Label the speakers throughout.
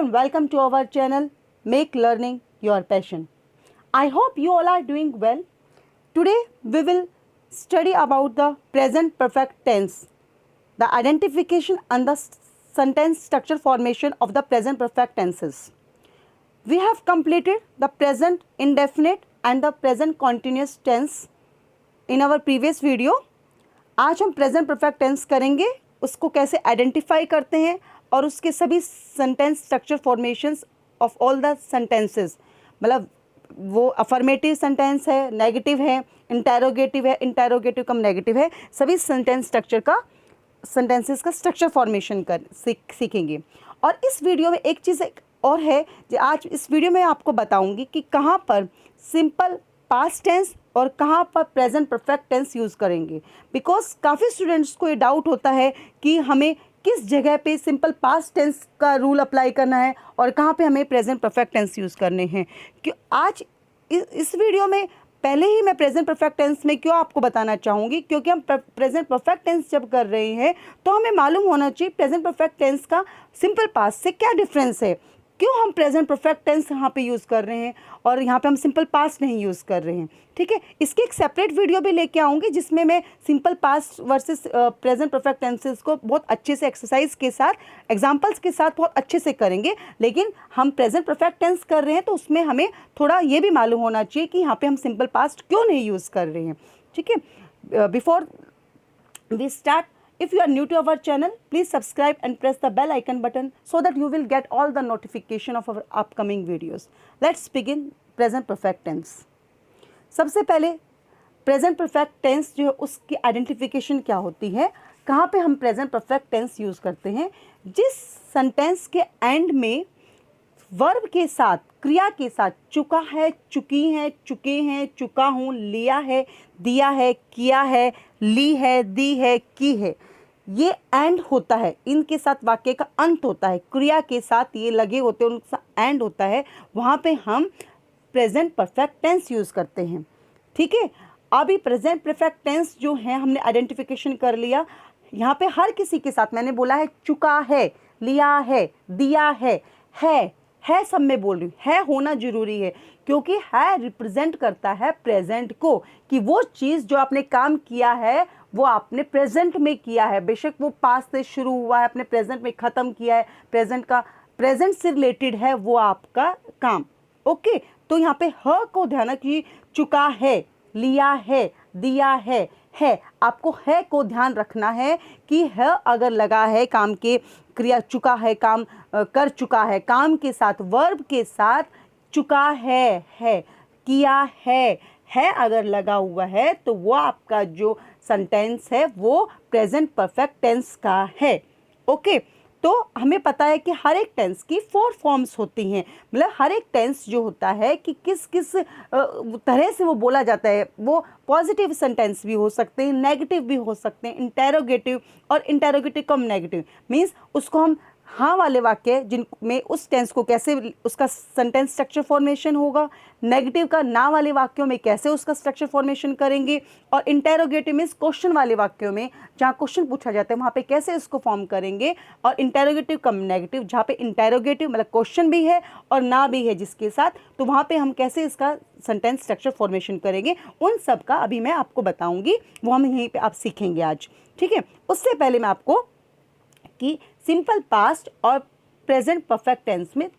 Speaker 1: and welcome to our channel Make Learning Your Passion. I hope you all are doing well. Today we will study about the present perfect tense, the identification and the sentence structure formation of the present perfect tenses. We have completed the present indefinite and the present continuous tense in our previous video. आज हम present perfect tense करेंगे, उसको कैसे identify करते हैं और उसके सभी sentence structure formations of all the sentences, मतलब वो अफर्मेटिव सेंटेंस है, नेगेटिव है, इंटेरोगेटिव कम नेगेटिव है, सभी सेंटेंस स्ट्रक्चर का सेंटेंसेस का स्ट्रक्चर फॉर्मेशन सीखेंगे। और इस वीडियो में एक चीज़ और है जो आज इस वीडियो में आपको बताऊंगी कि कहाँ पर सिंपल पास्ट टेंस और कहाँ पर प्रेजेंट परफेक्ट टेंस यूज़ करेंगे। बिकॉज काफ़ी स्टूडेंट्स को ये डाउट होता है कि हमें किस जगह पे सिंपल पास्ट टेंस का रूल अप्लाई करना है और कहाँ पे हमें प्रेजेंट परफेक्ट टेंस यूज़ करने हैं। कि आज इस वीडियो में पहले ही मैं प्रेजेंट परफेक्ट टेंस में क्यों आपको बताना चाहूँगी, क्योंकि हम प्रेजेंट परफेक्ट टेंस जब कर रहे हैं तो हमें मालूम होना चाहिए प्रेजेंट परफेक्ट टेंस का सिंपल पास्ट से क्या डिफरेंस है, क्यों हम प्रेजेंट परफेक्ट टेंस यहाँ पे यूज़ कर रहे हैं और यहाँ पे हम सिंपल पास्ट नहीं यूज़ कर रहे हैं। ठीक है, इसकी एक सेपरेट वीडियो भी लेके आऊँगी जिसमें मैं simple past versus present perfect tenses को बहुत अच्छे से एक्सरसाइज के साथ, एग्जांपल्स के साथ बहुत अच्छे से करेंगे। लेकिन हम प्रेजेंट परफेक्ट टेंस कर रहे हैं तो उसमें हमें थोड़ा ये भी मालूम होना चाहिए कि यहाँ पर हम सिंपल पास्ट क्यों नहीं यूज़ कर रहे हैं। ठीक है, before we start, if you are new to our channel, please subscribe and press the bell icon button so that you will get all the notification of our upcoming videos. Let's begin present perfect tense. सबसे पहले present perfect tense जो है उसकी identification क्या होती है, कहाँ पे हम present perfect tense यूज़ करते हैं। जिस सेंटेंस के एंड में वर्ब के साथ, क्रिया के साथ चुका है, चुकी हैं, चुके हैं, चुका हूँ, लिया है, दिया है, किया है, ली है, दी है, की है, ये एंड होता है, इनके साथ वाक्य का अंत होता है, क्रिया के साथ ये लगे होते हैं, उनका एंड होता है, वहाँ पे हम प्रेजेंट परफेक्ट टेंस यूज़ करते हैं। ठीक है, अभी प्रेजेंट परफेक्ट टेंस जो है हमने आइडेंटिफिकेशन कर लिया। यहाँ पे हर किसी के साथ मैंने बोला है चुका है, लिया है, दिया है सब में बोल रही हूँ, है होना जरूरी है क्योंकि है रिप्रेजेंट करता है प्रेजेंट को, कि वो चीज़ जो आपने काम किया है वो आपने प्रेजेंट में किया है, बेशक वो पास्ट से शुरू हुआ है, आपने प्रेजेंट में ख़त्म किया है, प्रेजेंट से रिलेटेड है वो आपका काम। ओके, तो यहाँ पे ह को ध्यान रखिए, चुका है, लिया है, दिया है आपको है को ध्यान रखना है कि है अगर लगा है काम के, क्रिया चुका है, काम कर चुका है, काम के साथ वर्ब के साथ चुका है किया है अगर लगा हुआ है तो वो आपका जो सेंटेंस है वो प्रेजेंट परफेक्ट टेंस का है। ओके, तो हमें पता है कि हर एक टेंस की 4 फॉर्म्स होती हैं, मतलब हर एक टेंस जो होता है कि किस किस तरह से वो बोला जाता है। वो पॉजिटिव सेंटेंस भी हो सकते हैं, नेगेटिव भी हो सकते हैं, इंटेरोगेटिव और इंटेरोगेटिव कम नेगेटिव, मीन्स उसको हम हाँ वाले वाक्य जिनमें उस टेंस को कैसे उसका सेंटेंस स्ट्रक्चर फॉर्मेशन होगा, नेगेटिव का ना वाले वाक्यों में कैसे उसका स्ट्रक्चर फॉर्मेशन करेंगे, और इंटेरोगेटिव मीन्स क्वेश्चन वाले वाक्यों में जहाँ क्वेश्चन पूछा जाता है वहाँ पे कैसे इसको फॉर्म करेंगे, और इंटेरोगेटिव कम नेगेटिव जहाँ पे इंटेरोगेटिव मतलब क्वेश्चन भी है और ना भी है जिसके साथ, तो वहाँ पे हम कैसे इसका सेंटेंस स्ट्रक्चर फॉर्मेशन करेंगे, उन सब का अभी मैं आपको बताऊँगी, वो हम यहीं पर आप सीखेंगे आज। ठीक है, उससे पहले मैं आपको कि सिंपल पास्ट और प्रेजेंट परफेक्ट टेंस में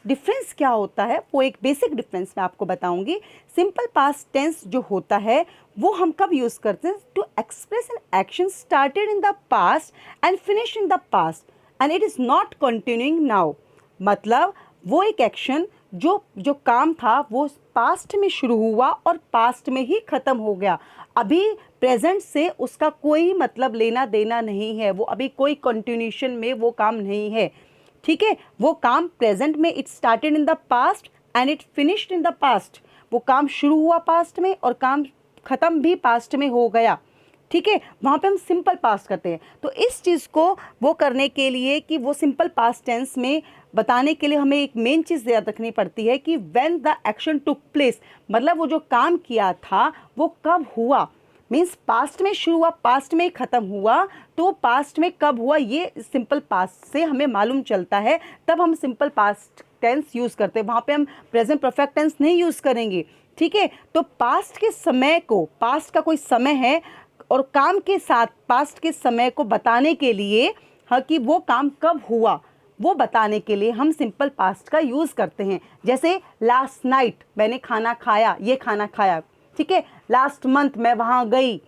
Speaker 1: डिफरेंस क्या होता है, वो एक बेसिक डिफरेंस मैं आपको बताऊंगी। सिंपल पास्ट टेंस जो होता है वो हम कब यूज़ करते हैं, to express an action started in the past and finish in the past and it is not continuing now. मतलब वो एक एक्शन जो काम था वो पास्ट में शुरू हुआ और पास्ट में ही ख़त्म हो गया, अभी प्रेजेंट से उसका कोई मतलब लेना देना नहीं है, वो अभी कोई कंटिन्यूशन में वो काम नहीं है। ठीक है, वो काम प्रेजेंट में it started in the past and it finished in the past, वो काम शुरू हुआ पास्ट में और काम ख़त्म भी पास्ट में हो गया। ठीक है, वहाँ पे हम सिंपल पास्ट करते हैं। तो इस चीज़ को वो करने के लिए कि वो सिंपल पास्ट टेंस में बताने के लिए हमें एक मेन चीज़ याद रखनी पड़ती है कि when the action took place, मतलब वो जो काम किया था वो कब हुआ, मीन्स पास्ट में शुरू हुआ, पास्ट में ख़त्म हुआ, तो पास्ट में कब हुआ ये सिंपल पास्ट से हमें मालूम चलता है, तब हम सिंपल पास्ट टेंस यूज़ करते हैं। वहाँ पे हम प्रेजेंट परफेक्ट टेंस नहीं यूज़ करेंगे, ठीक है। तो पास्ट के समय को, पास्ट का कोई समय है और काम के साथ पास्ट के समय को बताने के लिए, हाँ, कि वो काम कब हुआ वो बताने के लिए हम सिंपल पास्ट का यूज़ करते हैं। जैसे लास्ट नाइट मैंने खाना खाया, ये खाना खाया, ठीक है। लास्ट मंथ मैं वहाँ गई,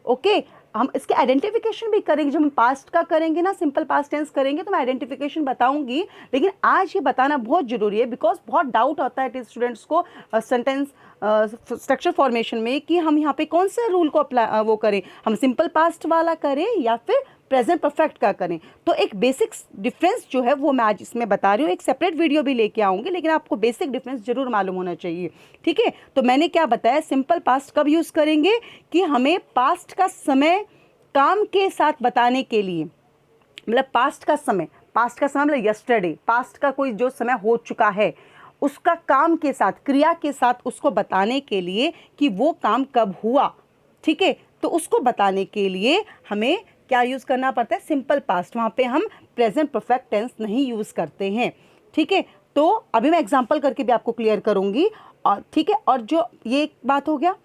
Speaker 1: ओके। हम इसके आइडेंटिफिकेशन भी करेंगे, जब हम पास्ट का करेंगे ना, सिंपल पास्ट टेंस करेंगे तो मैं आइडेंटिफिकेशन बताऊंगी, लेकिन आज ये बताना बहुत ज़रूरी है बिकॉज बहुत डाउट होता है स्टूडेंट्स को सेंटेंस स्ट्रक्चर फॉर्मेशन में कि हम यहाँ पे कौन सा रूल को अप्लाई वो करें, हम सिंपल पास्ट वाला करें या फिर प्रेजेंट परफेक्ट का करें। तो एक बेसिक डिफरेंस जो है वो मैं आज इसमें बता रही हूँ, एक सेपरेट वीडियो भी लेके आऊँगी, लेकिन आपको बेसिक डिफरेंस जरूर मालूम होना चाहिए, ठीक है। तो मैंने क्या बताया, सिंपल पास्ट कब यूज़ करेंगे कि हमें पास्ट का समय काम के साथ बताने के लिए, मतलब पास्ट का समय मतलब यस्टरडे, पास्ट का कोई जो समय हो चुका है उसका काम के साथ, क्रिया के साथ उसको बताने के लिए कि वो काम कब हुआ, ठीक है। तो उसको बताने के लिए हमें क्या यूज़ करना पड़ता है, सिंपल पास्ट। वहाँ पे हम प्रेजेंट परफेक्ट टेंस नहीं यूज़ करते हैं, ठीक है। तो अभी मैं एग्जांपल करके भी आपको क्लियर करूँगी, और ठीक है। और जो ये एक बात हो गया,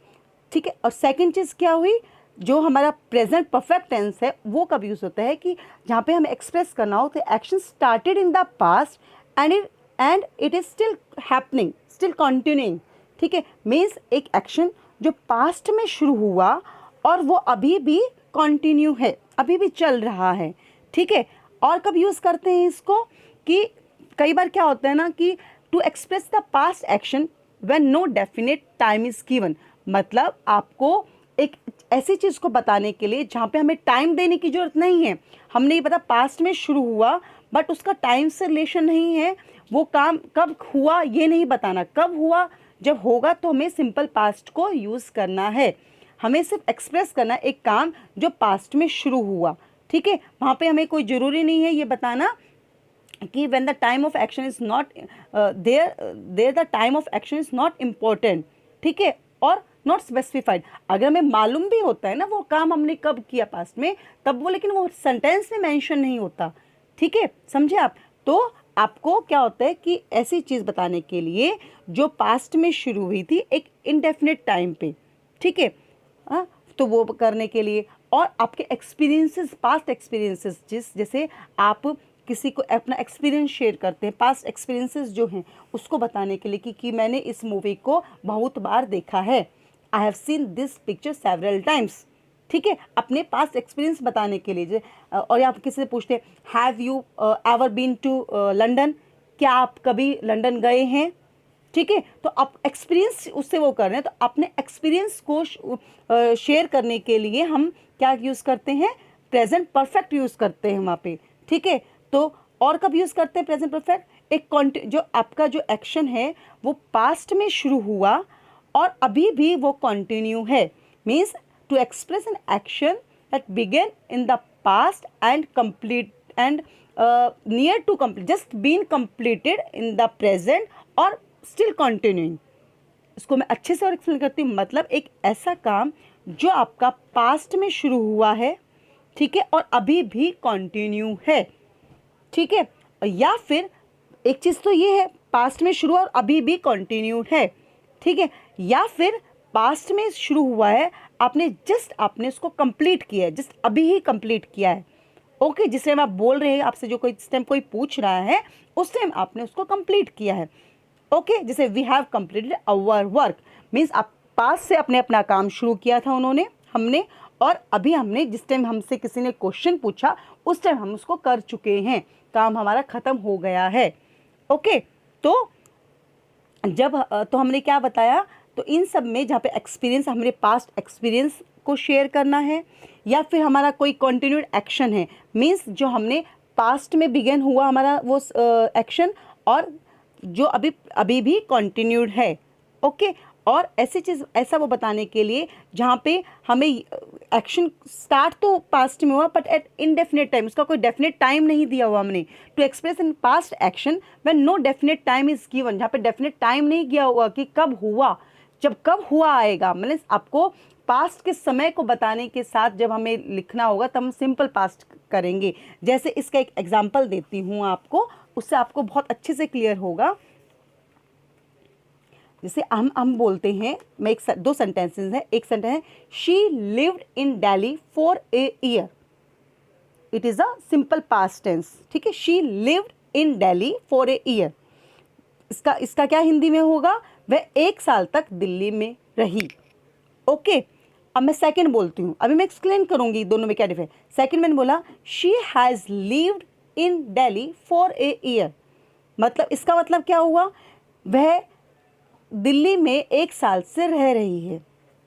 Speaker 1: ठीक है। और सेकंड चीज़ क्या हुई, जो हमारा प्रेजेंट परफेक्ट टेंस है वो कब यूज़ होता है कि जहाँ पे हमें एक्सप्रेस करना हो तो action started in the past and it is still happening, still continuing, ठीक है। मीन्स एक एक्शन जो पास्ट में शुरू हुआ और वो अभी भी कंटिन्यू है, अभी भी चल रहा है, ठीक है। और कब यूज़ करते हैं इसको कि कई बार क्या होता है ना कि to express the past action when no definite time is given, मतलब आपको एक ऐसी चीज़ को बताने के लिए जहाँ पे हमें टाइम देने की ज़रूरत नहीं है, हमने ये पता पास्ट में शुरू हुआ बट उसका टाइम से रिलेशन नहीं है, वो काम कब हुआ ये नहीं बताना, कब हुआ जब होगा तो हमें सिंपल पास्ट को यूज़ करना है। हमें सिर्फ एक्सप्रेस करना एक काम जो पास्ट में शुरू हुआ, ठीक है। वहाँ पे हमें कोई ज़रूरी नहीं है ये बताना कि when the time of action is not there the time of action is not important, ठीक है, और नॉट स्पेसिफाइड। अगर हमें मालूम भी होता है ना वो काम हमने कब किया पास्ट में, तब वो, लेकिन वो सेंटेंस में मेंशन नहीं होता, ठीक है, समझे आप। तो आपको क्या होता है कि ऐसी चीज़ बताने के लिए जो पास्ट में शुरू हुई थी एक इनडेफिनेट टाइम पे, ठीक है, हाँ, तो वो करने के लिए, और आपके एक्सपीरियंसेस, पास्ट एक्सपीरियंसेस, जैसे आप किसी को अपना एक्सपीरियंस शेयर करते हैं, पास्ट एक्सपीरियंसेस जो हैं उसको बताने के लिए कि मैंने इस मूवी को बहुत बार देखा है, I have seen this picture several times, ठीक है, अपने पास्ट एक्सपीरियंस बताने के लिए। और आप किसी से पूछते हैं have you ever been to London, क्या आप कभी लंदन गए हैं, ठीक है, तो आप एक्सपीरियंस उससे वो कर रहे हैं, तो अपने एक्सपीरियंस को शेयर करने के लिए हम क्या यूज़ करते हैं, प्रेजेंट परफेक्ट यूज़ करते हैं वहाँ पे, ठीक है। तो और कब यूज़ करते हैं प्रेजेंट परफेक्ट, एक जो आपका जो एक्शन है वो पास्ट में शुरू हुआ और अभी भी वो कंटिन्यू है, means to express an action that began in the past and complete and near to complete, just been completed in the present और स्टिल कंटिन्यूइंग। इसको मैं अच्छे से और एक्सप्लेन करती हूँ, मतलब एक ऐसा काम जो आपका पास्ट में शुरू हुआ है, ठीक है, और अभी भी कंटिन्यू है, ठीक है। या फिर एक चीज़ तो ये है पास्ट में शुरू और अभी भी कंटिन्यूड है, ठीक है, या फिर पास्ट में शुरू हुआ है, आपने उसको कंप्लीट किया है, जस्ट अभी ही कंप्लीट किया है, ओके। जिस टाइम आप बोल रहे हैं, आपसे जो कोई इस टाइम कोई पूछ रहा है उस टाइम आपने उसको कंप्लीट किया है, ओके। जैसे we have completed our work, means आप पास्ट से अपना काम शुरू किया था हमने, और अभी हमने जिस टाइम हमसे किसी ने क्वेश्चन पूछा उस टाइम हम उसको कर चुके हैं, काम हमारा ख़त्म हो गया है, ओके। तो हमने क्या बताया, तो इन सब में जहाँ पे एक्सपीरियंस, हमने पास्ट एक्सपीरियंस को शेयर करना है, या फिर हमारा कोई कंटिन्यूड एक्शन है, मीन्स जो हमने पास्ट में बिगेन हुआ हमारा वो एक्शन और जो अभी भी कंटिन्यूड है, ओके। और ऐसी चीज़, ऐसा वो बताने के लिए जहाँ पे हमें एक्शन स्टार्ट तो पास्ट में हुआ बट एट इनडेफिनेट टाइम, उसका कोई डेफिनेट टाइम नहीं दिया हुआ हमने, to express in past action when no definite time is given, जहाँ पे डेफिनेट टाइम नहीं दिया हुआ कि कब हुआ, जब कब हुआ आएगा, मतलब आपको पास्ट के समय को बताने के साथ जब हमें लिखना होगा तब हम सिंपल पास्ट करेंगे। जैसे इसका एक एग्जांपल देती हूँ आपको, उससे आपको बहुत अच्छे से क्लियर होगा। जैसे हम बोलते हैं, मैं दो सेंटेंसेस हैं। एक सेंटेंस है she lived in Delhi for a year, it is a simple past tense, ठीक है। She lived in Delhi for a year, इसका क्या हिंदी में होगा, वह 1 साल तक दिल्ली में रही। ओके अब मैं सेकंड बोलती हूँ, अभी मैं एक्सप्लेन करूँगी दोनों में क्या डिफरेंस। सेकंड मैंने बोला she has lived in Delhi for a year, मतलब इसका मतलब क्या हुआ, वह दिल्ली में 1 साल से रह रही है,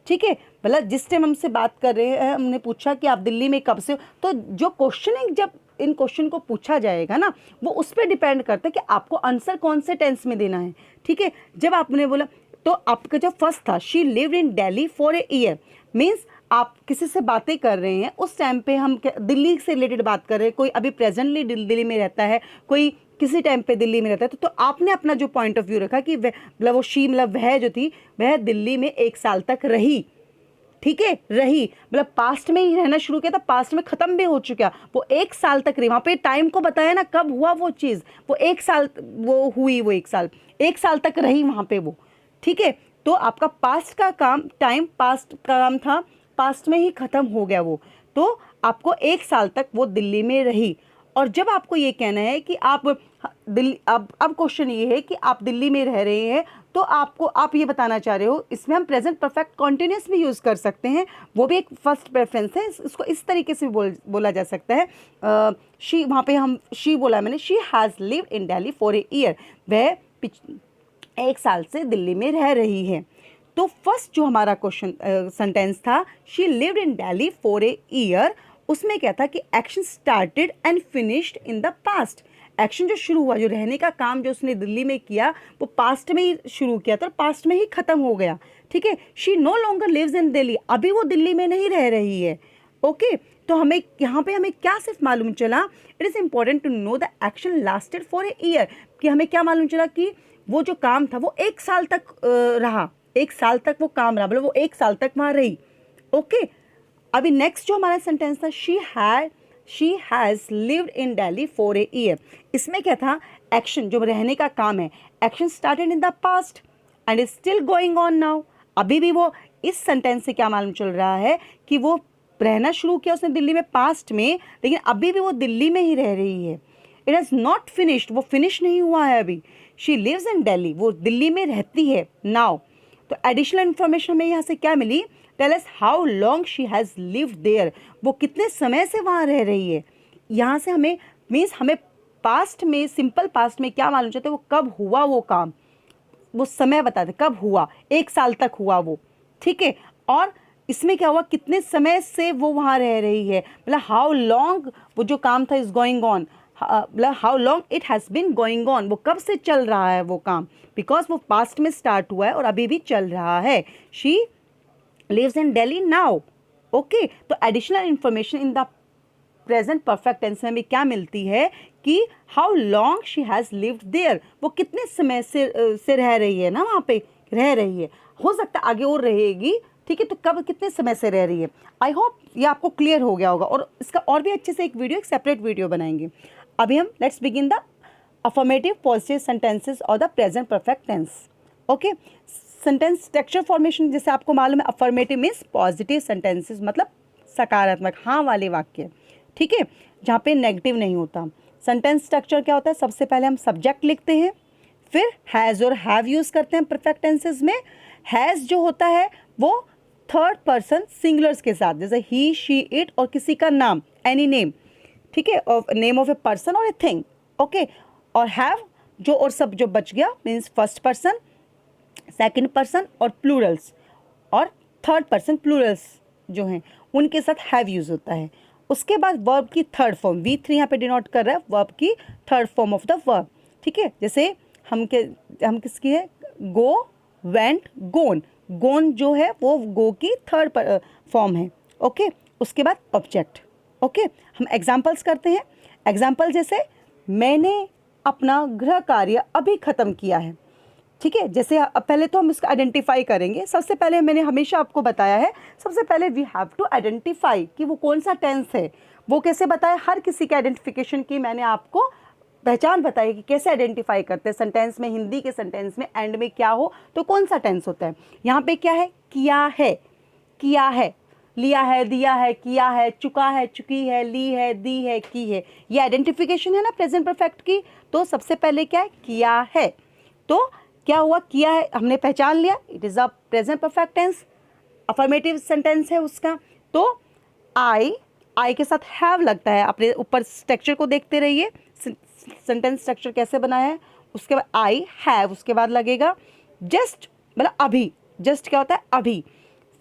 Speaker 1: ठीक है। मतलब जिस टाइम हमसे बात कर रहे हैं, हमने पूछा कि आप दिल्ली में कब से हो, तो जो क्वेश्चनिंग जब इन क्वेश्चन को पूछा जाएगा ना, वो उस पर डिपेंड करता है कि आपको आंसर कौन से टेंस में देना है, ठीक है। जब आपने बोला तो आपका जो फर्स्ट था she lived in Delhi for a year, means आप किसी से बातें कर रहे हैं, उस टाइम पे हम दिल्ली से रिलेटेड बात कर रहे हैं, कोई अभी प्रेजेंटली दिल्ली में रहता है, कोई किसी टाइम पे दिल्ली में रहता है, तो आपने अपना जो पॉइंट ऑफ व्यू रखा कि वह मतलब वो शी मतलब वह जो थी वह दिल्ली में 1 साल तक रही, ठीक है। रही मतलब पास्ट में ही रहना शुरू किया था, पास्ट में ख़त्म भी हो चुका, वो 1 साल तक रही। वहाँ पे टाइम को बताया ना कब हुआ वो चीज़, वो 1 साल वो हुई, वो 1 साल तक रही वहाँ पे वो, ठीक है। तो आपका पास्ट का काम, टाइम पास्ट का काम था, पास्ट में ही ख़त्म हो गया वो, तो आपको 1 साल तक वो दिल्ली में रही। और जब आपको ये कहना है कि आप दिल्ली, अब क्वेश्चन ये है कि आप दिल्ली में रह रहे हैं, तो आप ये बताना चाह रहे हो, इसमें हम प्रेजेंट परफेक्ट कॉन्टिन्यूस भी यूज़ कर सकते हैं, वो भी एक फर्स्ट प्रेफरेंस है, इसको इस तरीके से भी बोला जा सकता है। शी, वहाँ पे हम शी बोला मैंने, she has lived in Delhi for a year, वह 1 साल से दिल्ली में रह रही है। तो फर्स्ट जो हमारा क्वेश्चन सेंटेंस था she lived in Delhi for a year, उसमें क्या था कि action started and finished in the past, action जो शुरू हुआ, जो रहने का काम जो उसने दिल्ली में किया, वो पास्ट में ही शुरू किया था, पास्ट में ही ख़त्म हो गया, ठीक है। She no longer lives in Delhi, अभी वो दिल्ली में नहीं रह रही है, ओके। तो हमें यहाँ पे हमें क्या सिर्फ मालूम चला, it is important to know the action lasted for a year, कि हमें क्या मालूम चला कि वो जो काम था वो 1 साल तक रहा, 1 साल तक वो काम रहा, मतलब वो 1 साल तक वहाँ रही, ओके। अभी नेक्स्ट जो हमारा सेंटेंस था she has lived in Delhi for a year, इसमें क्या था, एक्शन जो रहने का काम है, action started in the past and is still going on now, अभी भी वो, इस सेंटेंस से क्या मालूम चल रहा है कि वो रहना शुरू किया उसने दिल्ली में पास्ट में, लेकिन अभी भी वो दिल्ली में ही रह रही है। इट हैज़ नॉट फिनिश्ड, वो फिनिश नहीं हुआ है अभी। शी लिव्स इन दिल्ली, वो दिल्ली में रहती है नाउ। तो एडिशनल इन्फॉर्मेशन हमें यहाँ से क्या मिली, tell us how long she has lived there, वो कितने समय से वहाँ रह रही है। यहाँ से हमें मीन्स हमें पास्ट में, सिंपल पास्ट में क्या मालूम चाहते, वो कब हुआ वो काम, वो समय बताते कब हुआ, 1 साल तक हुआ वो, ठीक है। और इसमें क्या हुआ, कितने समय से वो वहाँ रह रही है, मतलब हाउ लॉन्ग वो जो काम था इज़ गोइंग ऑन, मतलब how long it has been going on, वो कब से चल रहा है वो काम, बिकॉज वो पास्ट में स्टार्ट हुआ है और अभी भी चल रहा है। She lives in Delhi now, okay. तो additional information in the present perfect tense में भी क्या मिलती है कि how long she has lived there, वो कितने समय से रह रही है ना, वहाँ पे रह रही है, हो सकता है आगे और रहेगी, ठीक है। तो कब, कितने समय से रह रही है। आई होप ये आपको क्लियर हो गया होगा, और इसका और भी अच्छे से एक सेपरेट वीडियो बनाएंगे। अभी हम let's begin the affirmative positive sentences और the present perfect tense, okay. Sentence structure formation, जैसे आपको मालूम है अफर्मेटिव मीन्स पॉजिटिव सेंटेंसेस, मतलब सकारात्मक, हाँ वाले वाक्य, ठीक है, जहाँ पे नेगेटिव नहीं होता। सेंटेंस स्ट्रक्चर क्या होता है, सबसे पहले हम सब्जेक्ट लिखते हैं, फिर हैज़ और हैव यूज़ करते हैं परफेक्ट टेंसेस में। हैज़ जो होता है वो थर्ड पर्सन सिंगुलर्स के साथ, जैसे ही, शी, इट, और किसी का नाम, एनी नेम, ठीक है, और नेम ऑफ ए पर्सन और ए थिंग, ओके। और हैव जो, और सब जो बच गया means first person, second person और प्लूरल्स, और थर्ड पर्सन प्लूरल्स जो हैं उनके साथ हैव यूज़ होता है। उसके बाद वर्ब की थर्ड फॉर्म, V3 यहाँ पे डिनोट कर रहा है वर्ब की third form of the verb, ठीक है। जैसे हम किसकी है, गो, वेंट, गोन, गोन जो है वो गो की थर्ड फॉर्म है, ओके। उसके बाद ऑब्जेक्ट, ओके। हम एग्जाम्पल्स करते हैं। एग्जाम्पल जैसे मैंने अपना गृह कार्य अभी ख़त्म किया है, ठीक है, जैसे पहले तो हम इसको आइडेंटिफाई करेंगे। सबसे पहले मैंने हमेशा आपको बताया है, सबसे पहले वी हैव टू आइडेंटिफाई कि वो कौन सा टेंस है। वो कैसे बताया, हर किसी के आइडेंटिफिकेशन की मैंने आपको पहचान बताई कि कैसे आइडेंटिफाई करते हैं सेंटेंस में, हिंदी के सेंटेंस में एंड में क्या हो तो कौन सा टेंस होता है। यहाँ पे क्या है, किया है, किया है, लिया है, दिया है, किया है, चुका है, चुकी है, ली है, दी है, की है, ये आइडेंटिफिकेशन है ना प्रेजेंट परफेक्ट की। तो सबसे पहले क्या है, किया है। तो क्या हुआ, किया है हमने पहचान लिया, it is a present perfect tense, affirmative sentence है उसका। तो आई के साथ हैव लगता है। अपने ऊपर स्ट्रक्चर को देखते रहिए, सेंटेंस स्ट्रक्चर कैसे बनाया है। उसके बाद आई हैव, उसके बाद लगेगा जस्ट, मतलब अभी। जस्ट क्या होता है, अभी।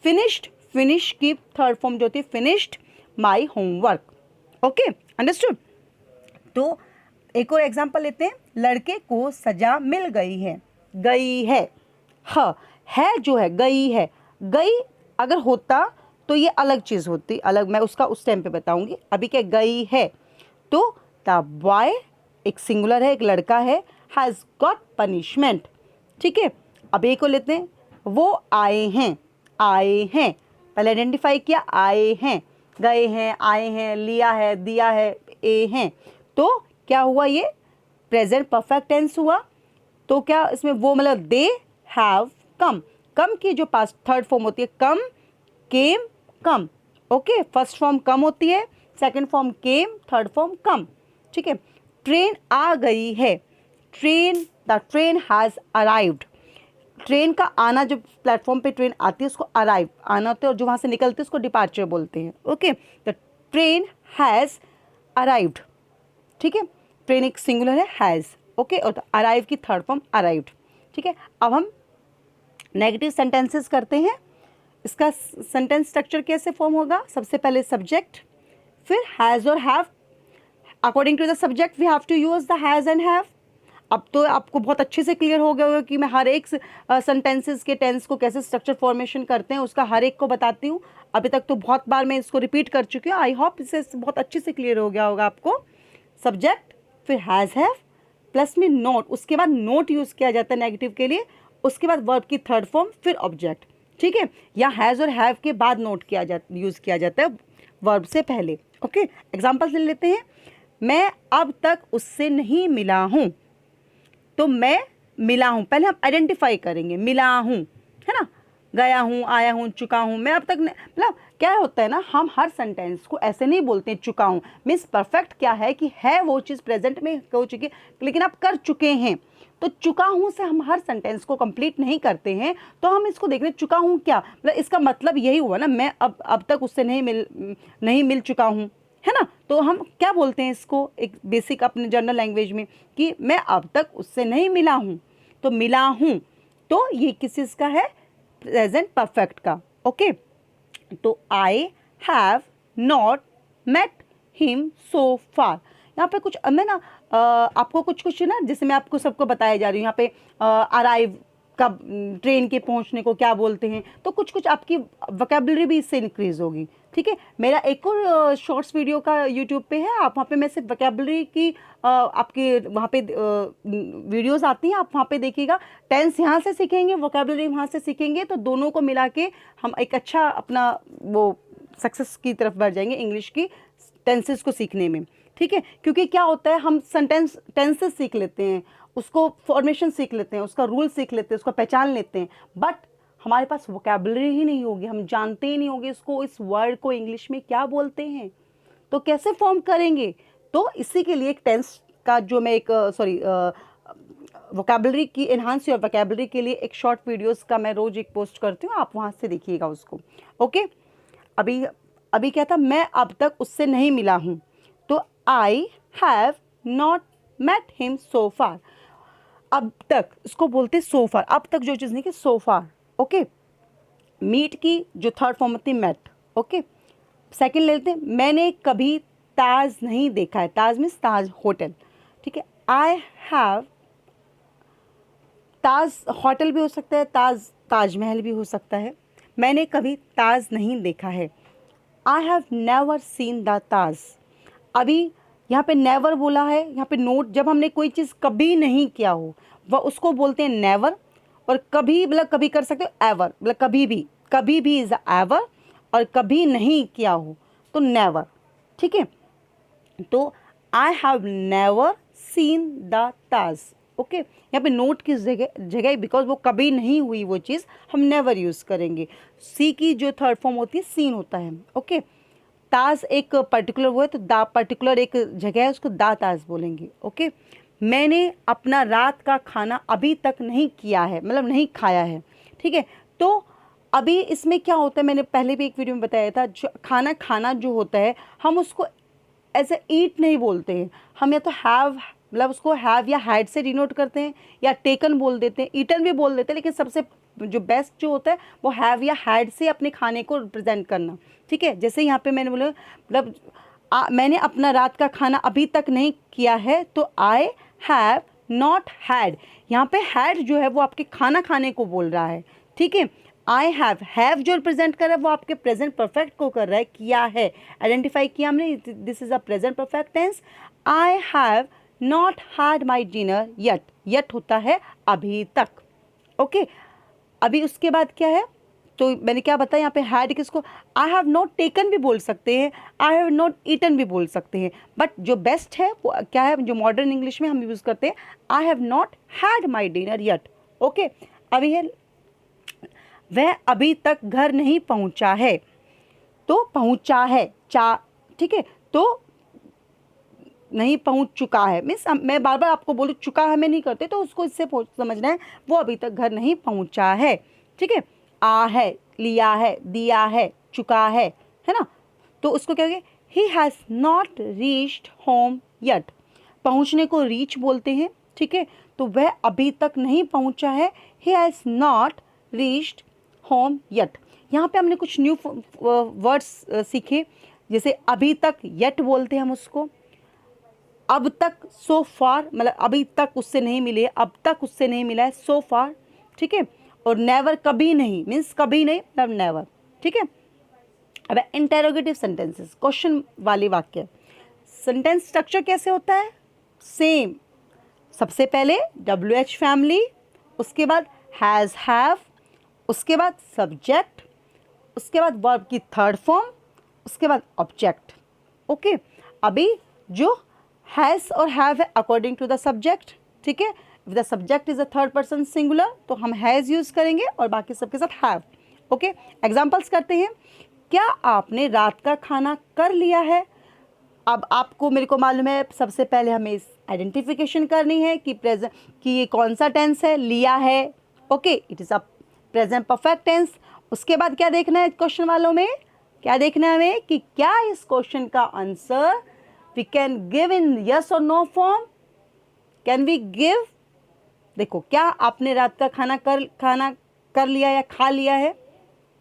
Speaker 1: फिनिश्ड, फिनिश की थर्ड फॉर्म जो होती है finished my homework. Okay, understood. तो एक और एग्जांपल लेते हैं, लड़के को सजा मिल गई है। गई है, हाँ है जो है, गई है। गई अगर होता तो ये अलग चीज़ होती, अलग, मैं उसका उस टाइम पे बताऊंगी। अभी क्या, गई है। तो द बॉय, एक सिंगुलर है, एक लड़का है, हैज़ गॉट पनिशमेंट। ठीक है, अब एक को लेते हैं, वो आए हैं। आए हैं, पहले आइडेंटिफाई किया, आए हैं, गए हैं, आए हैं, लिया है, दिया है, ए हैं। तो क्या हुआ, ये प्रेजेंट परफेक्ट टेंस हुआ। तो क्या इसमें वो, मतलब दे हैव कम। कम की जो पास्ट थर्ड फॉर्म होती है कम, came, come. Okay, first form कम होती है, सेकंड फॉर्म केम, थर्ड फॉर्म कम। ठीक है, ट्रेन आ गई है। Train, the train has arrived. Train का आना, जो प्लेटफॉर्म पे ट्रेन आती है उसको अराइव आना होता है, और जो वहाँ से निकलते हैं उसको डिपार्चर बोलते हैं। Okay, the train has arrived. ठीक है, ट्रेन एक सिंगुलर है, हैज़। ओके, और अराइव की थर्ड फॉर्म अराइव्ड। ठीक है, अब हम नेगेटिव सेंटेंसेस करते हैं। इसका सेंटेंस स्ट्रक्चर कैसे फॉर्म होगा, सबसे पहले सब्जेक्ट, फिर हैज़ और have. According to the subject we have to use the has and have. अब तो आपको बहुत अच्छे से क्लियर हो गया होगा कि मैं हर एक सेंटेंसेस के टेंस को कैसे स्ट्रक्चर फॉर्मेशन करते हैं उसका हर एक को बताती हूँ। अभी तक तो बहुत बार मैं इसको रिपीट कर चुकी हूँ। आई होप इससे बहुत अच्छे से क्लियर हो गया होगा आपको। सब्जेक्ट, फिर हैज़ हैव, प्लस में नोट, उसके बाद नोट यूज़ किया जाता है नेगेटिव के लिए, उसके बाद वर्ब की थर्ड फॉर्म, फिर ऑब्जेक्ट। ठीक है, या हैज़ और हैव के बाद नोट किया जाता, यूज़ किया जाता है वर्ब से पहले। ओके, एग्जाम्पल ले लेते हैं। मैं अब तक उससे नहीं मिला हूँ। तो मैं मिला हूँ, पहले हम आइडेंटिफाई करेंगे, मिला हूँ, है ना, गया हूँ, आया हूँ, चुका हूँ। मैं अब तक, मतलब क्या होता है ना, हम हर सेंटेंस को ऐसे नहीं बोलते हैं चुका हूँ। मीन्स परफेक्ट क्या है कि है वो चीज़ प्रेजेंट में हो चुकी है, लेकिन आप कर चुके हैं। तो चुका हूँ से हम हर सेंटेंस को कंप्लीट नहीं करते हैं। तो हम इसको देख रहे हैं चुका हूँ क्या, मतलब इसका मतलब यही हुआ ना, मैं अब तक उससे नहीं मिल चुका हूँ, है ना। तो हम क्या बोलते हैं इसको एक बेसिक अपने जनरल लैंग्वेज में कि मैं अब तक उससे नहीं मिला हूँ। तो मिला हूँ, तो ये किस चीज़ का है, प्रेजेंट परफेक्ट का। ओके, तो I have not met him so far. यहाँ पे कुछ मैं ना आपको कुछ ना, जैसे मैं आपको सबको बताया जा रही हूँ, यहाँ पे अराइव कब, ट्रेन के पहुँचने को क्या बोलते हैं, तो कुछ आपकी वोकैबुलरी भी इससे इंक्रीज होगी। ठीक है, मेरा एक और शॉर्ट्स वीडियो का यूट्यूब पे है, आप वहाँ पे मैं सिर्फ वोकैबुलरी की आपके वहाँ पे वीडियोस आती हैं, आप वहाँ पे देखिएगा। टेंस यहाँ से सीखेंगे, वोकैबुलरी वहाँ से सीखेंगे, तो दोनों को मिला के हम एक अच्छा अपना वो सक्सेस की तरफ बढ़ जाएंगे इंग्लिश की टेंसेस को सीखने में। ठीक है, क्योंकि क्या होता है, हम टेंसेस सीख लेते हैं, उसको फॉर्मेशन सीख लेते हैं, उसका रूल सीख लेते हैं, उसको पहचान लेते हैं, बट हमारे पास वोकैबुलरी ही नहीं होगी, हम जानते ही नहीं होंगे इसको, इस वर्ड को इंग्लिश में क्या बोलते हैं, तो कैसे फॉर्म करेंगे। तो इसी के लिए एक टेंस का जो मैं एक वोकैबुलरी की एनहांस योर वोकैबुलरी के लिए एक शॉर्ट वीडियोस का मैं रोज एक पोस्ट करती हूँ, आप वहाँ से देखिएगा उसको। ओके, अभी क्या था, मैं अब तक उससे नहीं मिला हूँ। तो I have not met him so far. अब तक इसको बोलते सो फार, अब तक जो चीज़ नहीं कि सो फार। ओके, मीट की जो थर्ड फॉर्म होती है मेट। ओके, सेकंड ले लेते हैं, मैंने कभी ताज नहीं देखा है। ताज मीन्स ताज होटल। ठीक है, आई हैव, ताज होटल भी हो सकता है, ताजमहल भी हो सकता है। मैंने कभी ताज नहीं देखा है। I have never seen the Taj. अभी यहाँ पे नेवर बोला है, यहाँ पे नोट, जब हमने कोई चीज़ कभी नहीं किया हो वह उसको बोलते हैं नेवर। और कभी मतलब कभी कर सकते हो एवर, मतलब कभी भी इज एवर, और कभी नहीं किया हो तो नेवर। ठीक है, तो I have never seen the Taj. Okay, यहाँ पे नोट किस जगह, बिकॉज वो कभी नहीं हुई वो चीज़, हम नेवर यूज़ करेंगे। सी की जो थर्ड फॉर्म होती है सीन होता है। ओके, ताज एक पर्टिकुलर वो है, तो दा पर्टिकुलर एक जगह है, उसको दा ताज बोलेंगे। ओके, मैंने अपना रात का खाना अभी तक नहीं किया है, मतलब नहीं खाया है। ठीक है, तो अभी इसमें क्या होता है, मैंने पहले भी एक वीडियो में बताया था, जो खाना खाना जो होता है हम उसको ऐसे ईट नहीं बोलते हैं, हम या तो हैव, मतलब उसको हैव या हैड से डिनोट करते हैं, या टेकन बोल देते हैं, ईटन भी बोल देते हैं, लेकिन सबसे जो बेस्ट जो होता है वो हैव या हैड से अपने खाने को रिप्रेजेंट करना। ठीक है, जैसे यहाँ पे मैंने बोला, मतलब मैंने अपना रात का खाना अभी तक नहीं किया है, तो आई हैव नॉट हैड। यहाँ पे हैड जो है वो आपके खाना खाने को बोल रहा है। ठीक है, आई हैव जो रिप्रेजेंट कर रहा है वो आपके प्रेजेंट परफेक्ट को कर रहा है, किया है, आइडेंटिफाई किया हमने, this is a present perfect tense. I have not had my dinner yet, yet होता है अभी तक। ओके, अभी उसके बाद क्या है, तो मैंने क्या बताया यहाँ पे हैड किसको, आई हैव नॉट टेकन भी बोल सकते हैं, आई हैव नॉट ईटन भी बोल सकते हैं, बट जो बेस्ट है वो क्या है, जो मॉडर्न इंग्लिश में हम यूज़ करते हैं, आई have not had my dinner yet. Okay, अभी है वह अभी तक घर नहीं पहुंचा है, तो पहुंचा है चा, ठीक है, तो नहीं पहुंच चुका है, मीन्स मैं बार बार आपको बोलूँ चुका है मैं नहीं करते, तो उसको इससे समझना है वो अभी तक घर नहीं पहुंचा है। ठीक है, आ है, लिया है, दिया है, चुका है ना, तो उसको क्या कहेंगे, he has not reached home yet. पहुंचने को रीच बोलते हैं। ठीक है, तो वह अभी तक नहीं पहुंचा है, he has not reached home yet. यहाँ पे हमने कुछ न्यू वर्ड्स सीखे, जैसे अभी तक, येट बोलते हैं हम उसको, अब तक, सो फार, मतलब अभी तक उससे नहीं मिले, अब तक उससे नहीं मिला है, सो फार। ठीक है, और नेवर कभी नहीं, मीन्स कभी नहीं, मतलब नेवर। ठीक है, अब इंटेरोगेटिव सेंटेंसेस, क्वेश्चन वाले वाक्य। सेंटेंस स्ट्रक्चर कैसे होता है, सेम, सबसे पहले WH फैमिली, उसके बाद हैज़ हैव, उसके बाद सब्जेक्ट, उसके बाद वर्ब की थर्ड फॉर्म, उसके बाद ऑब्जेक्ट। ओके, अभी जो हैज़ और हैव है अकॉर्डिंग टू द सब्जेक्ट। ठीक है, if the subject is a third person singular तो हम हैज़ यूज़ करेंगे और बाकी सबके साथ हैव। ओके, एग्जाम्पल्स करते हैं। क्या आपने रात का खाना कर लिया है? अब आपको, मेरे को मालूम है, सबसे पहले हमें इस आइडेंटिफिकेशन करनी है कि प्रेजेंट, कि ये कौन सा टेंस है, लिया है। Okay, it is a present perfect tense. उसके बाद क्या देखना है क्वेश्चन वालों में, क्या देखना है हमें कि क्या इस क्वेश्चन का answer we can give in yes और no form. Can we give, देखो, क्या आपने रात का खाना कर लिया या खा लिया है?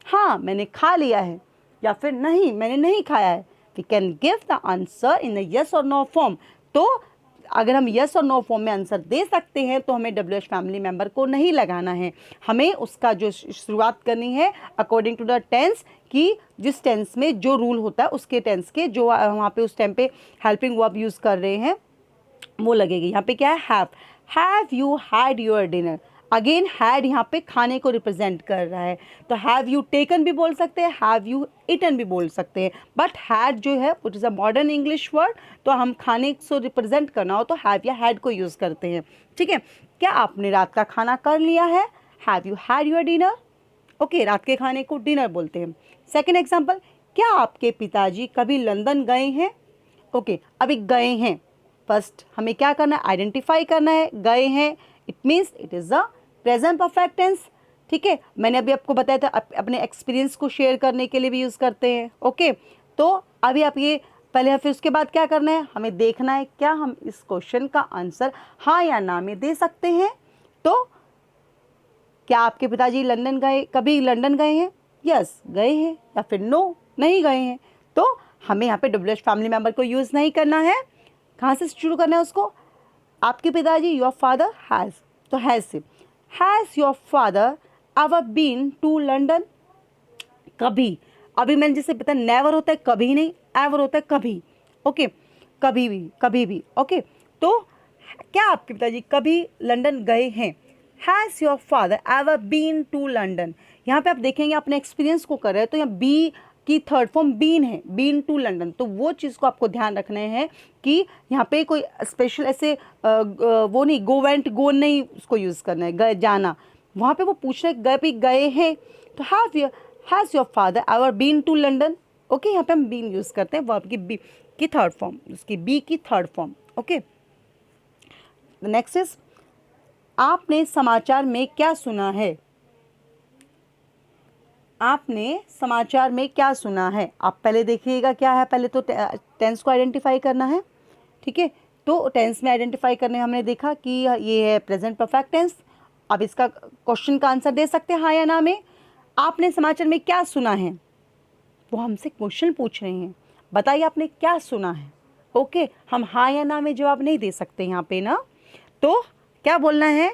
Speaker 1: हाँ, मैंने खा लिया है, या फिर नहीं, मैंने नहीं खाया है। We can give the answer in yes और नो फॉर्म। तो अगर हम यस और नो फॉर्म में आंसर दे सकते हैं तो हमें WH फैमिली मेंबर को नहीं लगाना है, हमें उसका जो शुरुआत करनी है अकॉर्डिंग टू द टेंस, कि जिस टेंस में जो रूल होता है उसके टेंस के जो वहाँ पे उस टाइम पे हेल्पिंग वर्ब यूज़ कर रहे हैं वो लगेगी। यहाँ पे क्या है, have you had your dinner. Again had यहाँ पे खाने को रिप्रेजेंट कर रहा है, तो हैव यू टेकन भी बोल सकते हैं, हैव यू ईटन भी बोल सकते हैं, बट हैड जो है it is a modern English word, तो हम खाने को रिप्रेजेंट करना हो तो हैव या हैड को यूज़ करते हैं। ठीक है, क्या आपने रात का खाना कर लिया है? Have you had your dinner. Okay, रात के खाने को डिनर बोलते हैं। सेकेंड एग्जाम्पल, क्या आपके पिताजी कभी लंदन गए हैं? ओके, अभी गए हैं, फर्स्ट हमें क्या करना है, आइडेंटिफाई करना है, गए हैं, it means it is a present perfect tense. ठीक है, मैंने अभी आपको बताया था अपने एक्सपीरियंस को शेयर करने के लिए भी यूज़ करते हैं। ओके, तो अभी आप ये पहले, फिर उसके बाद क्या करना है, हमें देखना है क्या हम इस क्वेश्चन का आंसर हाँ या ना में दे सकते हैं। तो क्या आपके पिताजी लंदन गए, कभी लंदन गए हैं? यस, गए हैं, या फिर नो, नहीं गए हैं। तो हमें यहाँ पे WH फैमिली मेम्बर को यूज़ नहीं करना है। कहाँ से शुरू करना है उसको, आपके पिताजी, योर फादर हैज़, तो हैज़ से, has your father ever been to London? कभी, अभी मैंने जैसे बताया नेवर होता है कभी नहीं, एवर होता है कभी। ओके, कभी भी। ओके, तो क्या आपके पिताजी कभी लंदन गए हैं? Has your father ever been to London. यहाँ पे आप देखेंगे अपने एक्सपीरियंस को कर रहे हैं, तो यहाँ बी की थर्ड फॉर्म बीन है, बीन टू लंडन। तो वो चीज़ को आपको ध्यान रखना है कि यहाँ पे कोई स्पेशल ऐसे वो नहीं, गो वेंट गो नहीं उसको यूज़ करना है, गए जाना। वहाँ पे वो पूछ रहे गए भी गए हैं, तो has your father ever been to London. Okay, यहाँ पे हम बीन यूज़ करते हैं वर्ब की बी की थर्ड फॉर्म, उसकी बी की third form. Okay, next is आपने समाचार में क्या सुना है। आपने समाचार में क्या सुना है, आप पहले देखिएगा क्या है। पहले तो टेंस को आइडेंटिफाई करना है, ठीक है। तो टेंस में आइडेंटिफाई करने हमने देखा कि ये है प्रेजेंट परफेक्ट टेंस। अब इसका क्वेश्चन का आंसर दे सकते हैं हाँ या ना में। आपने समाचार में क्या सुना है, वो हमसे क्वेश्चन पूछ रहे हैं, बताइए आपने क्या सुना है। ओके, हम हाँ या ना में जवाब नहीं दे सकते यहाँ पे ना। तो क्या बोलना है,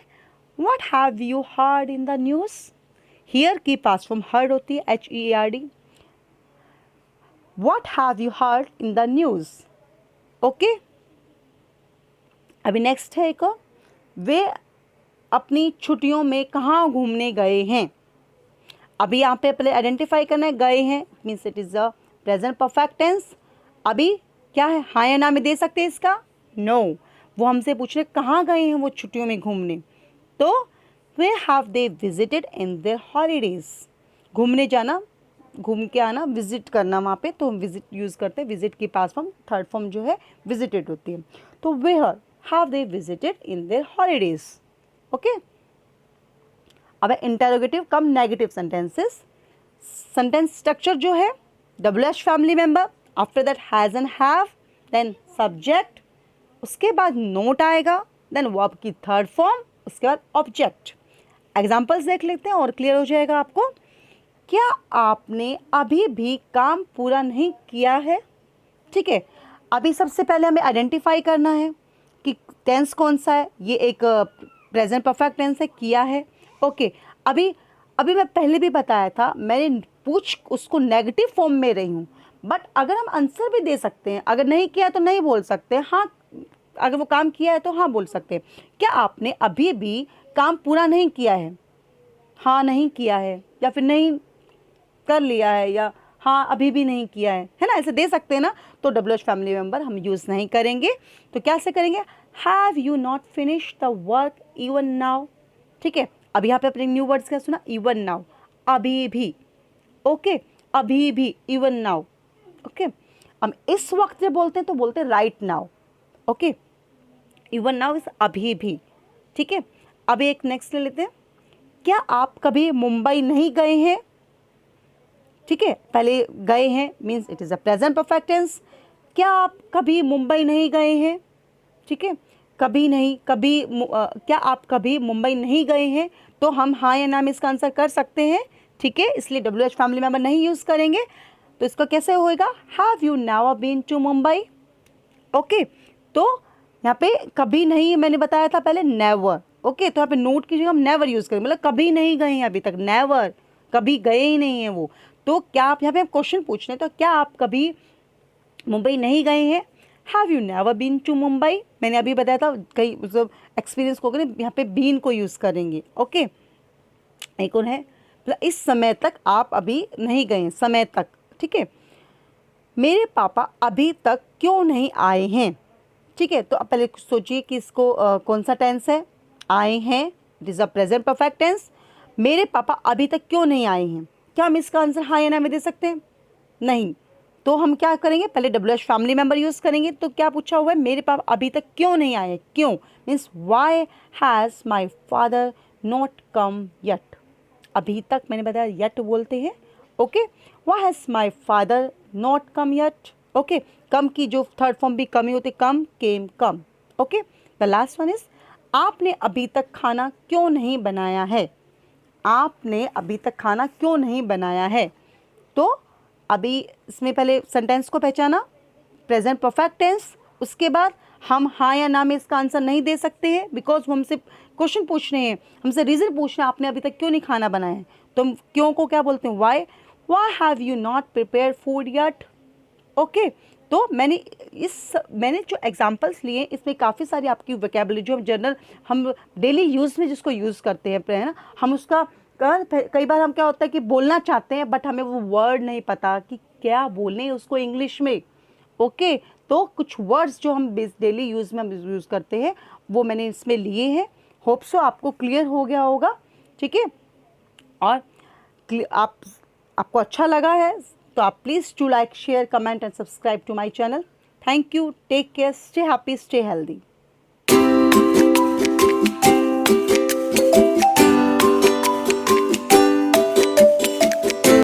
Speaker 1: what have you heard in the news. Here की पास्ट फॉर्म हर्ड होती है, HEARD। What have you heard in the news. Okay, अभी नेक्स्ट है एक, वे अपनी छुट्टियों में कहाँ घूमने गए हैं। अभी यहाँ पे पहले आइडेंटिफाई करना है, गए हैं means it is a present perfect tense. अभी क्या है, हाँ या ना में दे सकते हैं इसका, नो। वो हमसे पूछ रहे कहाँ गए हैं वो छुट्टियों में घूमने, तो where have they visited in their holidays. घूमने जाना, घूम के आना, विजिट करना वहाँ पे, तो हम विजिट यूज़ करते हैं। विजिट की पास्ट फॉर्म थर्ड फॉर्म जो है विजिटेड होती है। तो where have they visited in their holidays. Okay, अब interrogative cum negative sentences. Sentence structure जो है WH family member, after that has and have, then subject, उसके बाद नोट आएगा, देन वर्ब की थर्ड फॉर्म, उसके बाद ऑब्जेक्ट। एग्जाम्पल्स देख लेते हैं और क्लियर हो जाएगा आपको। क्या आपने अभी भी काम पूरा नहीं किया है। ठीक है, अभी सबसे पहले हमें आइडेंटिफाई करना है कि टेंस कौन सा है। ये एक प्रेजेंट परफेक्ट टेंस है, किया है। ओके, अभी मैं पहले भी बताया था, मैंने पूछ उसको नेगेटिव फॉर्म में रही हूँ, बट अगर हम आंसर भी दे सकते हैं, अगर नहीं किया तो नहीं बोल सकते, हाँ अगर वो काम किया है तो हाँ बोल सकते हैं। क्या आपने अभी भी काम पूरा नहीं किया है, हाँ नहीं किया है, या फिर नहीं कर लिया है, या हाँ अभी भी नहीं किया है ना, ऐसे दे सकते हैं ना। तो WH फैमिली मेंबर हम यूज़ नहीं करेंगे, तो क्या से करेंगे, have you not finish the work even now. ठीक है, अब यहाँ पे अपने न्यू वर्ड्स क्या सुना, इवन नाउ, अभी भी। ओके, अभी भी, इवन नाउ। ओके, हम इस वक्त जब बोलते हैं तो बोलते हैं right now. Okay, even now is अभी भी। ठीक है, अब एक नेक्स्ट ले लेते हैं, क्या आप कभी मुंबई नहीं गए हैं। ठीक है, पहले गए हैं means it is a present perfect tense. क्या आप कभी मुंबई नहीं गए हैं। ठीक है, कभी नहीं, कभी क्या आप कभी मुंबई नहीं गए हैं, तो हम हाँ या ना में इसका आंसर कर सकते हैं। ठीक है, इसलिए WH फैमिली मेंबर नहीं यूज़ करेंगे। तो इसका कैसे होएगा, have you never been to Mumbai. Okay, तो यहाँ पे कभी नहीं मैंने बताया था पहले, नेवर। ओके, तो यहाँ पे नोट की जगह हम नेवर यूज़ करेंगे, मतलब कभी नहीं गए हैं अभी तक, नेवर, कभी गए ही नहीं हैं वो। तो क्या आप यहाँ पे क्वेश्चन पूछ रहे हैं, तो क्या आप कभी मुंबई नहीं गए हैं, have you never been to Mumbai. मैंने अभी बताया था कई मतलब एक्सपीरियंस को करें, यहाँ पे बीन को यूज़ करेंगे। ओके, एक और है, इस समय तक आप अभी नहीं गए हैं, समय तक। ठीक है, मेरे पापा अभी तक क्यों नहीं आए हैं। ठीक है, तो अब पहले सोचिए कि इसको कौन सा टेंस है, आए हैं, it is a present perfect tense. मेरे पापा अभी तक क्यों नहीं आए हैं, क्या हम इसका आंसर हाँ या ना में दे सकते हैं, नहीं। तो हम क्या करेंगे, पहले WH फैमिली मेंबर यूज़ करेंगे। तो क्या पूछा हुआ है, मेरे पापा अभी तक क्यों नहीं आए, क्यों means why has my father not come yet. अभी तक मैंने बताया येट बोलते हैं। Okay, why has my father not come yet. Okay, come की जो थर्ड फॉर्म भी कम ही होती, come, came, come. Okay, the last one is, आपने अभी तक खाना क्यों नहीं बनाया है। आपने अभी तक खाना क्यों नहीं बनाया है। तो अभी इसमें पहले सेंटेंस को पहचाना, प्रेजेंट परफेक्ट टेंस, उसके बाद हम हाँ या ना में इसका आंसर नहीं दे सकते हैं, बिकॉज वो हमसे क्वेश्चन पूछ रहे हैं, हमसे रीज़न पूछ रहे हैं, आपने अभी तक क्यों नहीं खाना बनाया है। तो हम क्यों को क्या बोलते हैं, why have you not prepare food yet. Okay, तो मैंने जो एग्जांपल्स लिए इसमें काफ़ी सारी आपकी वोकेबुलरी जो जनरल हम डेली यूज़ में जिसको यूज़ करते हैं, है ना, हम उसका कई बार हम क्या होता है कि बोलना चाहते हैं बट हमें वो वर्ड नहीं पता कि क्या बोलने हैं उसको इंग्लिश में। ओके, तो कुछ वर्ड्स जो हम डेली यूज़ में हम यूज़ करते हैं वो मैंने इसमें लिए हैं। होप सो आपको क्लियर हो गया होगा, ठीक है। और आपको अच्छा लगा है तो आप please to like, share, comment and subscribe to my channel. Thank you, take care, stay happy, stay healthy.